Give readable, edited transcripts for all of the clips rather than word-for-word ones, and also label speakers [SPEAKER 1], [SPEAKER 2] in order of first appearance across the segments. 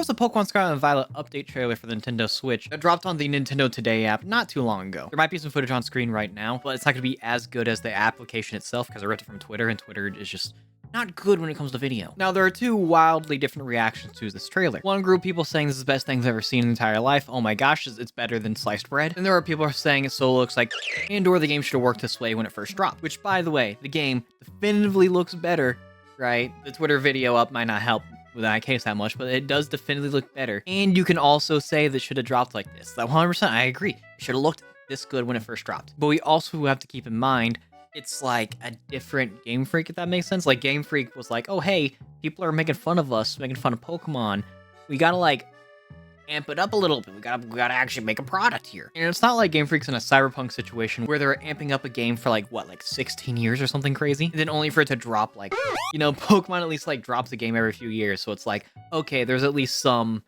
[SPEAKER 1] was a Pokemon Scarlet and Violet update trailer for the Nintendo Switch that dropped on the Nintendo Today app not too long ago. There might be some footage on screen right now, but it's not going to be as good as the application itself because I ripped it from Twitter, and Twitter is just not good when it comes to video. Now, there are two wildly different reactions to this trailer. One group of people saying this is the best thing they've ever seen in their entire life. Oh my gosh, it's better than sliced bread. And there are people who are saying it so looks like and/or the game should have worked this way when it first dropped. Which, by the way, the game definitively looks better, right? The Twitter video up might not help with that case that much, but it does definitively look better. And you can also say that should have dropped like this. That 100%, I agree. It should have looked this good when it first dropped. But we also have to keep in mind it's like a different Game Freak, if that makes sense. Like, Game Freak was like, oh, hey, people are making fun of us, making fun of Pokemon. We gotta, like, amp it up a little bit. We gotta actually make a product here. And it's not like Game Freak's in a Cyberpunk situation where they're amping up a game for, like, what, like 16 years or something crazy? And then only for it to drop, like, you know, Pokemon at least, like, drops a game every few years. So it's like, okay, there's at least some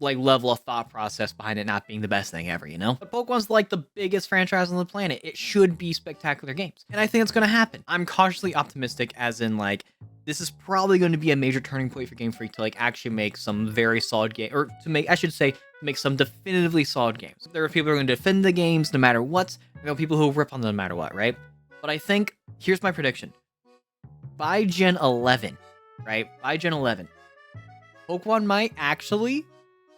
[SPEAKER 1] like level of thought process behind it not being the best thing ever, you know? But Pokemon's like the biggest franchise on the planet. It should be spectacular games. And I think it's gonna happen. I'm cautiously optimistic, as in, like, this is probably going to be a major turning point for Game Freak to, like, actually make some very solid game, or to make, I should say, make some definitively solid games. There are people who are going to defend the games no matter what. There are people who rip on them no matter what, right? But I think, here's my prediction. By Gen 11, right? By Gen 11, Pokemon might actually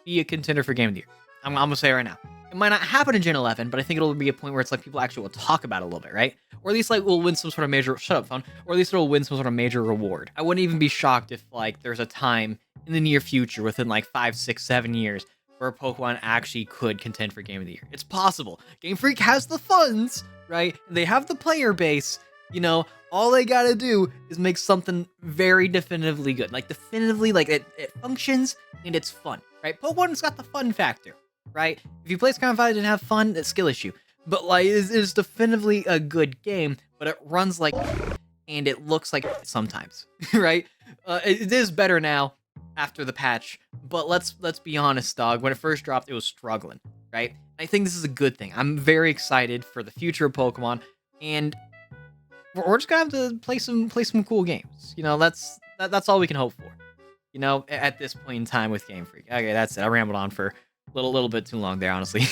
[SPEAKER 1] be a contender for Game of the Year. I'm gonna say it right now. It might not happen in Gen 11, but I think it'll be a point where it's like people actually will talk about it a little bit, right? Or at least like we'll win some sort of major, shut up, phone. Or at least it'll win some sort of major reward. I wouldn't even be shocked if like there's a time in the near future, within like 5, 6, 7 years, where Pokemon actually could contend for Game of the Year. It's possible. Game Freak has the funds, right? They have the player base. You know, all they gotta do is make something very definitively good. Like, definitively, like, it functions and it's fun, right? Pokemon's got the fun factor, right? If you play Scarlet and Violet and didn't have fun, it's a skill issue. But, like, it's definitively a good game, but it runs like and it looks like sometimes, right? It is better now after the patch, but let's be honest, dog. When it first dropped, it was struggling, right? I think this is a good thing. I'm very excited for the future of Pokemon, and we're just gonna have to play some cool games. You know, that's all we can hope for. You know, at this point in time with Game Freak. Okay, that's it. I rambled on for a little bit too long there, honestly.